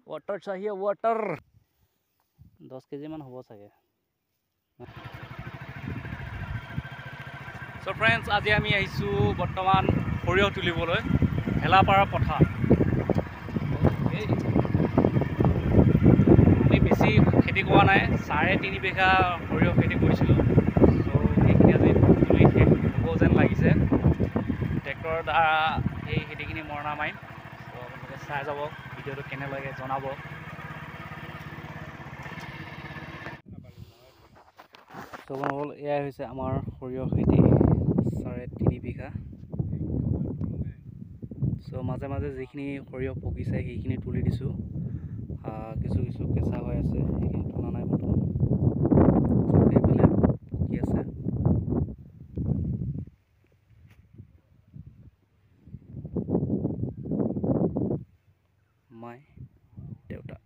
Water चाहिए water 10 KG मान হ'ব চাগে সো ফ্ৰেন্ডস আজি আমি আহিছো বৰ্তমান সৰিয়হ তুলিবলৈ হেলাপাৰা পথাৰ আমি বেছি খেতি কৰা নাই 3.5 বিঘা সৰিয়হ খেতি কৰিছিলোঁ সো এইখিনি আজি তুলি শেষ হ'ব যেন লাগিছে ট্ৰেক্টৰৰ দ্বাৰা এই খেতিখিনি মৰণা মাৰিম সো আপোনালোকে চাই যাব ভিডিঅ'টো কেনে লাগে জনাব সো বন্ধুসকল এয়াই হৈছে আমাৰ সৰিয়হ খেতি 3.5 বিঘা সো মাজে মাজে যিখিনি সৰিয়হ পকিছে সেইখিনি তুলি দিছোঁ কিছু কিছু কেঁচা হৈ আছে সেইখিনি তুলা নাই বৰ্তমান সেইফালে পকি আছে মাই দেউতা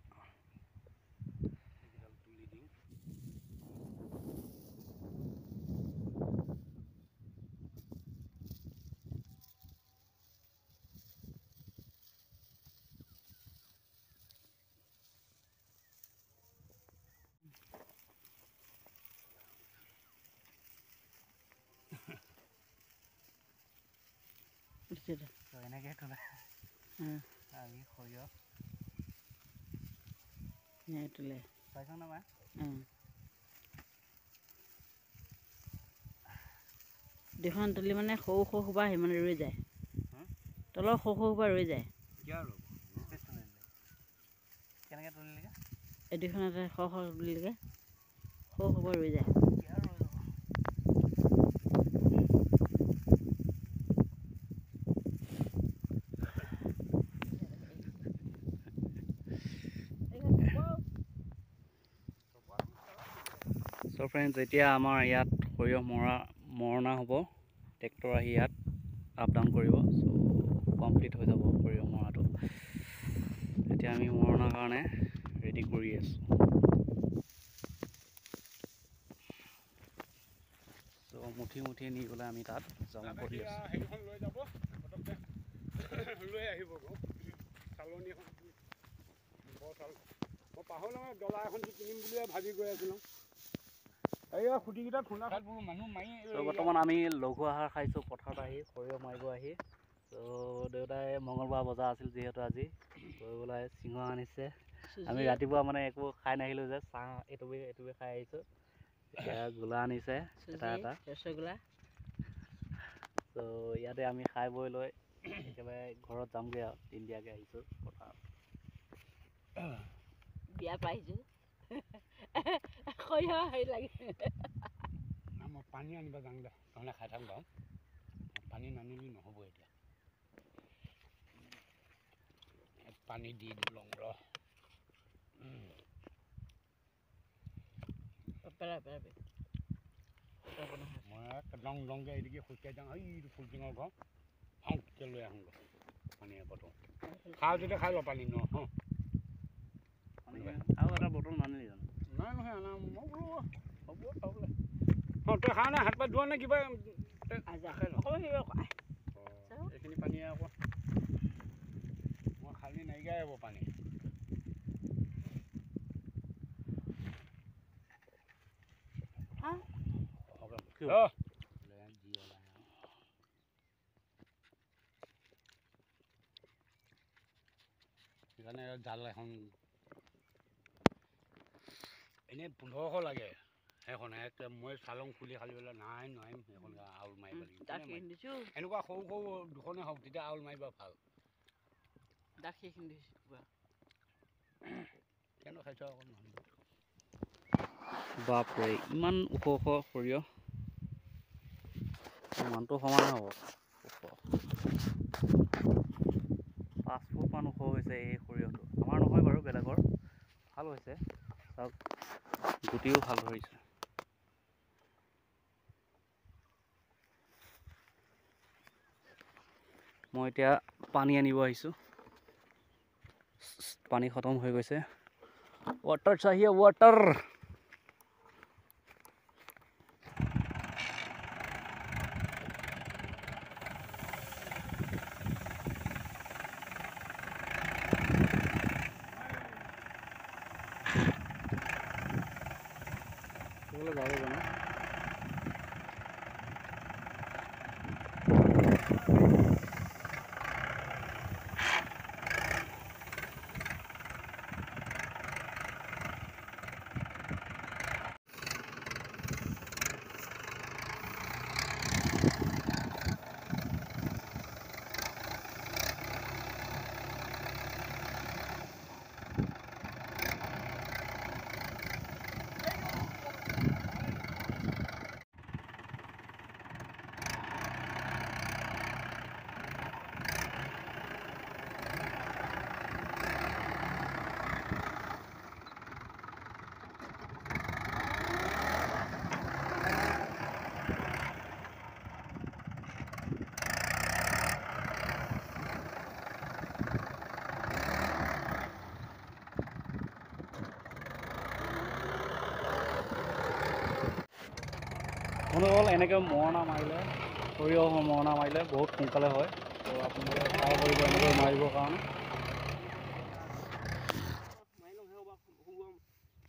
এনেকৈ তোলে আমি সৰিয়হ তোলে পাইছ না মা দুখন তুলি মানে সৰু সৰু সোপা সিমান ৰৈ যায় তলৰ সৰু সৰু সোপা ৰৈ যায় কেনেকৈ তুলিলেগে এই দুখনতে সৰু সৰু তুলিলেগে সৰু সোপা ৰৈ যায় So friends, এতিয়া আমাৰ ইয়াত সৰিয়হ মৰণা হ'ব ট্ৰেক্টৰ আহি ইয়াত আপ ডাউন কৰিব সো কমপ্লিট হৈ যাব সৰিয়হ মৰণাটো এতিয়া আমি মৰণাৰ কাৰণে ৰেডি কৰি আছোঁ সো মুঠি মুঠি নি গ'লে আমি তাত জমা কৰি আছোঁ সেইখন লৈ যাব পটককৈ লৈ আহিব চালনী এখন বৰ চাল মই পাহৰিলোঁ ডলা এখন কিনিম বুলিয়ে ভাবি গৈ আছিলোঁ এইয়া খুঁটিকেইটা খুন্দা খাত বোলো মানুহ মাৰি বৰ্তমান আমি লঘু আহাৰ খাইছোঁ পথাৰত আহি সৰিয়হ মাৰিব আহি তো দেউতাই মঙলবাৰ বজাৰ আছিল যিহেতু আজি কৰিবলৈ সিংহ আনিছে আমি ৰাতিপুৱা মানে একো খাই নাহিলোঁ যে চাহ এইটোৱে খাই আহিছোঁ এতিয়া গোলা আনিছে এটা ৰসগোল্লা তো ইয়াতে আমি খাই বৈ লৈ একেবাৰে ঘৰত যামগৈ আৰু দিনদিয়াকৈ আহিছোঁ পথাৰত বিয়া পাইছোঁ মই পানী আনিব যাওঁ দে তহঁতে খাই থাক বাৰু পানী নানিলে নহ'ব এতিয়া পানী দি লওঁ ৰ মই লং লংকৈ এইদিকে খোজকাঢ়ি যাওঁ এইটো ফুলটিঙৰ ঘৰ হংকৈ লৈ আহোঁগৈ পানী বটল খাওঁ যেতিয়া খাই ল পানী ন আৰু এটা বটল নানিলি জানো নাই নহয় আনা মই বোলো হ'ব খাবলৈ তই খাৱ নাই হাত পাত ধোৱা নে কিবা এইখিনি পানীয়ে আকৌ মই খালি নাইকিয়াই হ'ব পানী সেইকাৰণে জাল এখন এনেই 1500 লাগে সেইখন মই চালং খুলি খালি পেলাই নাই নোৱাৰিম সেইখন আউল মাৰিব লাগিব এনেকুৱা সৰু সৰু দুখনে হওক তেতিয়া আউল মাৰিব ভাল কেনে খাইছ আকৌ বাপৰে ইমান ওখ ওখ সৰিয়হ মানুহটো সমানে হ'ব ওখ 5 ফুটমান ওখ হৈছে এই সৰিয়হটো আমাৰ নহয় বাৰু বেলেগৰ ভাল হৈছে চাওক গুটিও ভাল ধৰিছে মই এতিয়া পানী আনিব আহিছোঁ পানী খতম হৈ গৈছে वाटर चाहिए वाटर আপোনালোকে এনেকৈ মৰণা মাৰিলে সৰিয়হ মৰণা মাৰিলে বহুত সোনকালে হয়। তো আপোনালোকে ট্ৰাই কৰিব এনেকৈ মাৰিবৰ কাৰণে।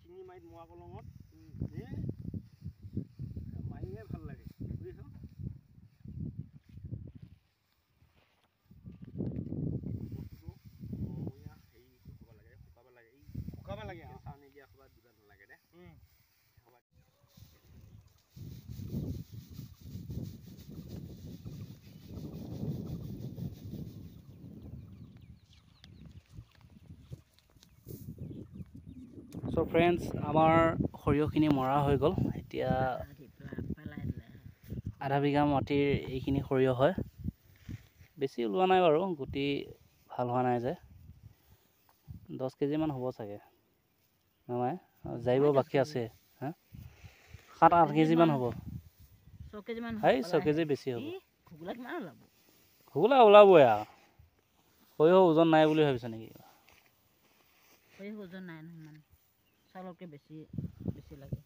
চিঙি মাৰিত মৰা কলঙত মাৰিহে ভাল লাগে বুজিছ। শুকাব লাগে চাহ নিদিয়া খোবা দিব নালাগে দে। চ' ফ্ৰেণ্ডছ, আমাৰ সৰিয়হখিনি মৰা হৈ গ'ল। এতিয়া আধা বিঘা মাটিৰ এইখিনি সৰিয়হ হয়। বেছি ওলোৱা নাই বাৰু, গুটি ভাল হোৱা নাই যে। 10 কেজিমান হ'ব চাগে নহয়, যাইব বাকী আছে। হা 7-8 কেজিমান হ'ব। 6 কেজিমান এই 6 কেজি বেছি হ'ব। ঘুগুলা কিমান ওলাব? ঘুগুলা ওলাবই আৰু। সৰিয়হ ওজন নাই বুলি ভাবিছে নেকি? সৰিয়হ ওজন নাই নহয় ইমান, চাউলতকৈ বেছি লাগে।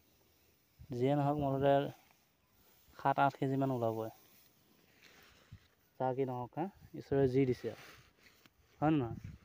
যিয়ে নহওক মুঠতে 7-8 কেজিমান ওলাবই। যা কি নহওক, হা ঈশ্বৰে যি দিছে আৰু, হয় নে নহয়?